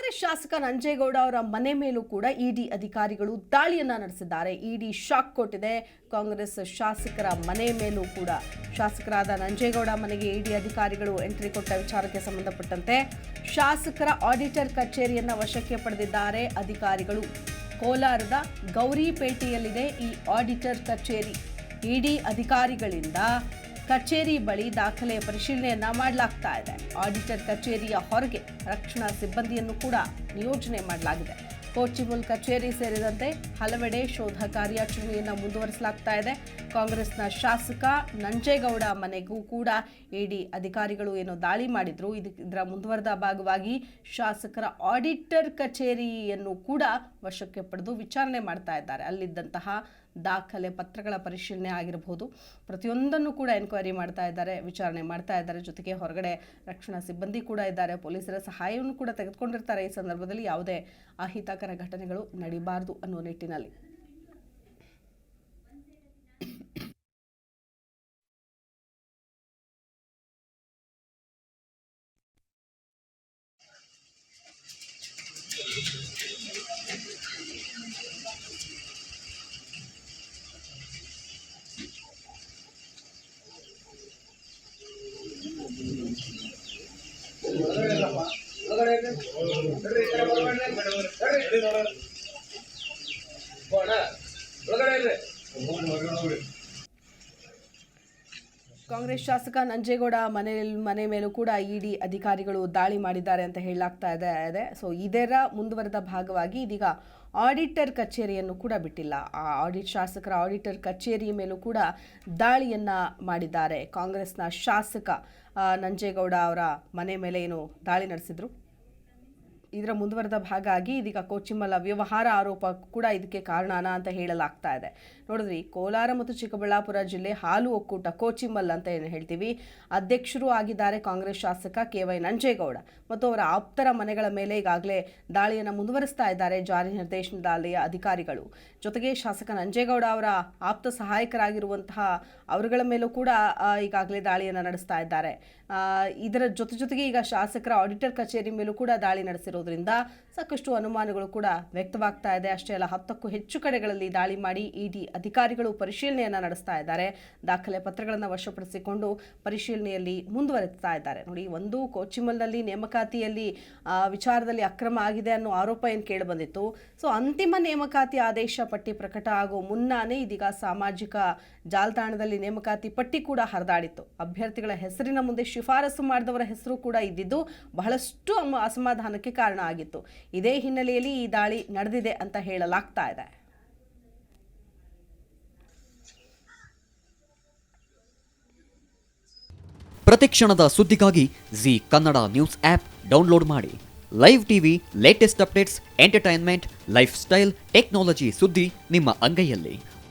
ಕಾಂಗ್ರೆಸ್ ಶಾಸಕ ನಂಜೇಗೌಡ ಅವರ ಮನೆ ಮೇಲೂ ಕೂಡ ಇಡಿ ಅಧಿಕಾರಿಗಳು ದಾಳಿಯನ್ನ ನಡೆಸಿದ್ದಾರೆ. ಇಡಿ ಶಾಕ್ ಕೊಟ್ಟಿದೆ. ಕಾಂಗ್ರೆಸ್ ಶಾಸಕರ ಮನೆ ಮೇಲೂ ಕೂಡ ಶಾಸಕರಾದ ನಂಜೇಗೌಡ ಮನೆಗೆ ಇಡಿ ಅಧಿಕಾರಿಗಳು ಎಂಟ್ರಿ ಕೊಟ್ಟ ವಿಚಾರಕ್ಕೆ ಸಂಬಂಧಪಟ್ಟಂತೆ ಶಾಸಕರ ಆಡಿಟರ್ ಕಚೇರಿಯನ್ನ ವಶಕ್ಕೆ ಪಡೆದಿದ್ದಾರೆ ಅಧಿಕಾರಿಗಳು. ಕೋಲಾರದ ಗೌರಿಪೇಟೆಯಲ್ಲಿದೆ ಈ ಆಡಿಟರ್ ಕಚೇರಿ. ಇಡಿ ಅಧಿಕಾರಿಗಳಿಂದ ಕಚೇರಿ ಬಳಿ ದಾಖಲೆ ಪರಿಶೀಲನೆಯನ್ನ ಮಾಡಲಾಗ್ತಾ ಇದೆ. ಆಡಿಟರ್ ಕಚೇರಿಯ ಹೊರಗೆ ರಕ್ಷಣಾ ಸಿಬ್ಬಂದಿಯನ್ನು ಕೂಡ ನಿಯೋಜನೆ ಮಾಡಲಾಗಿದೆ. ಕೋಚಿಮುಲ್ ಕಚೇರಿ ಸೇರಿದಂತೆ ಹಲವೆಡೆ ಶೋಧ ಕಾರ್ಯಾಚರಣೆಯನ್ನು ಮುಂದುವರಿಸಲಾಗ್ತಾ ಇದೆ. ಕಾಂಗ್ರೆಸ್ನ ಶಾಸಕ ನಂಜೇಗೌಡ ಮನೆಗೂ ಕೂಡ ಇಡಿ ಅಧಿಕಾರಿಗಳು ಏನೋ ದಾಳಿ ಮಾಡಿದ್ರು. ಇದರ ಮುಂದುವರೆದ ಭಾಗವಾಗಿ ಶಾಸಕರ ಆಡಿಟರ್ ಕಚೇರಿಯನ್ನು ಕೂಡ ವಶಕ್ಕೆ ಪಡೆದು ವಿಚಾರಣೆ ಮಾಡ್ತಾ ಇದ್ದಾರೆ. ಅಲ್ಲಿದ್ದಂತಹ ದಾಖಲೆ ಪತ್ರಗಳ ಪರಿಶೀಲನೆ ಆಗಿರಬಹುದು, ಪ್ರತಿಯೊಂದನ್ನು ಕೂಡ ಎನ್ಕ್ವೈರಿ ಮಾಡ್ತಾ ಇದ್ದಾರೆ, ವಿಚಾರಣೆ ಮಾಡ್ತಾ ಇದ್ದಾರೆ. ಜೊತೆಗೆ ಹೊರಗಡೆ ರಕ್ಷಣಾ ಸಿಬ್ಬಂದಿ ಕೂಡ ಇದ್ದಾರೆ, ಪೊಲೀಸರ ಸಹಾಯವನ್ನು ಕೂಡ ತೆಗೆದುಕೊಂಡಿರ್ತಾರೆ. ಈ ಸಂದರ್ಭದಲ್ಲಿ ಯಾವುದೇ ಅಹಿತಕರ ಘಟನೆಗಳು ನಡೀಬಾರದು ಅನ್ನೋ ನಿಟ್ಟಿನಲ್ಲಿ. ಕಾಂಗ್ರೆಸ್ ಶಾಸಕ ನಂಜೇಗೌಡ ಮನೆ ಮೇಲೂ ಕೂಡ ಇಡಿ ಅಧಿಕಾರಿಗಳು ದಾಳಿ ಮಾಡಿದ್ದಾರೆ ಅಂತ ಹೇಳಲಾಗ್ತಾ ಇದೆ. ಸೊ ಇದರ ಮುಂದುವರೆದ ಭಾಗವಾಗಿ ಇದೀಗ ಆಡಿಟರ್ ಕಚೇರಿಯನ್ನು ಕೂಡ ಬಿಟ್ಟಿಲ್ಲ. ಶಾಸಕರ ಆಡಿಟರ್ ಕಚೇರಿ ಮೇಲೂ ಕೂಡ ದಾಳಿಯನ್ನ ಮಾಡಿದ್ದಾರೆ. ಕಾಂಗ್ರೆಸ್ನ ಶಾಸಕ ನಂಜೇಗೌಡ ಅವರ ಮನೆ ಮೇಲೆ ಏನು ದಾಳಿ ನಡೆಸಿದ್ರು, ಇದರ ಮುಂದುವರೆದ ಭಾಗ ಆಗಿ ಇದೀಗ ಕೋಚಿಮಲ್ ಅವ್ಯವಹಾರ ಆರೋಪ ಕೂಡ ಇದಕ್ಕೆ ಕಾರಣನ ಅಂತ ಹೇಳಲಾಗ್ತಾ ಇದೆ. ನೋಡಿದ್ರಿ, ಕೋಲಾರ ಮತ್ತು ಚಿಕ್ಕಬಳ್ಳಾಪುರ ಜಿಲ್ಲೆ ಹಾಲು ಒಕ್ಕೂಟ ಕೋಚಿಮಲ್ ಅಂತ ಏನು ಹೇಳ್ತೀವಿ, ಅಧ್ಯಕ್ಷರು ಆಗಿದ್ದಾರೆ ಕಾಂಗ್ರೆಸ್ ಶಾಸಕ KY ನಂಜೇಗೌಡ ಮತ್ತು ಅವರ ಆಪ್ತರ ಮನೆಗಳ ಮೇಲೆ ಈಗಾಗಲೇ ದಾಳಿಯನ್ನು ಮುಂದುವರಿಸ್ತಾ ಇದ್ದಾರೆ ಜಾರಿ ನಿರ್ದೇಶನಾಲಯ ಅಧಿಕಾರಿಗಳು. ಜೊತೆಗೆ ಶಾಸಕ ನಂಜೇಗೌಡ ಅವರ ಆಪ್ತ ಸಹಾಯಕರಾಗಿರುವಂತಹ ಅವರುಗಳ ಮೇಲೂ ಕೂಡ ಈಗಾಗಲೇ ದಾಳಿಯನ್ನು ನಡೆಸ್ತಾ ಇದ್ದಾರೆ. ಇದರ ಜೊತೆಗೆ ಈಗ ಶಾಸಕರ ಆಡಿಟರ್ ಕಚೇರಿ ಮೇಲೂ ಕೂಡ ದಾಳಿ ನಡೆಸಿರೋದ್ರಿಂದ ಸಾಕಷ್ಟು ಅನುಮಾನಗಳು ಕೂಡ ವ್ಯಕ್ತವಾಗ್ತಾ ಇದೆ. ಅಷ್ಟೇ ಅಲ್ಲ, 10ಕ್ಕೂ ಹೆಚ್ಚು ಕಡೆಗಳಲ್ಲಿ ದಾಳಿ ಮಾಡಿ ಇಡಿ ಅಧಿಕಾರಿಗಳು ಪರಿಶೀಲನೆಯನ್ನು ನಡೆಸ್ತಾ ಇದ್ದಾರೆ. ದಾಖಲೆ ಪತ್ರಗಳನ್ನು ವಶಪಡಿಸಿಕೊಂಡು ಪರಿಶೀಲನೆಯಲ್ಲಿ ಮುಂದುವರೆಸ್ತಾ ಇದ್ದಾರೆ. ನೋಡಿ, ಒಂದು ಕೋಚಿಮಲ್ನಲ್ಲಿ ನೇಮಕಾತಿಯಲ್ಲಿ ವಿಚಾರದಲ್ಲಿ ಅಕ್ರಮ ಆಗಿದೆ ಅನ್ನೋ ಆರೋಪ ಏನು ಕೇಳಿಬಂದಿತ್ತು. ಸೊ ಅಂತಿಮ ನೇಮಕಾತಿ ಆದೇಶ ಪಟ್ಟಿ ಪ್ರಕಟ ಆಗೋ ಮುನ್ನಾನೇ ಇದೀಗ ಸಾಮಾಜಿಕ ಜಾಲತಾಣದಲ್ಲಿ ನೇಮಕಾತಿ ಪಟ್ಟಿ ಕೂಡ ಹರಿದಾಡಿತ್ತು. ಅಭ್ಯರ್ಥಿಗಳ ಹೆಸರಿನ ಮುಂದೆ ಶಿಫಾರಸು ಮಾಡಿದವರ ಹೆಸರು ಕೂಡ ಇದ್ದಿದ್ದು ಬಹಳಷ್ಟು ಅಸಮಾಧಾನಕ್ಕೆ ಕಾರಣ ಆಗಿತ್ತು. ಇದೇ ಹಿನ್ನೆಲೆಯಲ್ಲಿ ಈ ದಾಳಿ ನಡೆದಿದೆ ಅಂತ ಹೇಳಲಾಗ್ತಾ ಇದೆ. ಪ್ರತಿಕ್ಷಣದ ಸುದ್ದಿಗಾಗಿ Zee Kannada news app download ಮಾಡಿ. Live TV, latest updates, entertainment, lifestyle, technology ಸುದ್ದಿ ನಿಮ್ಮ ಅಂಗೈಯಲ್ಲಿ.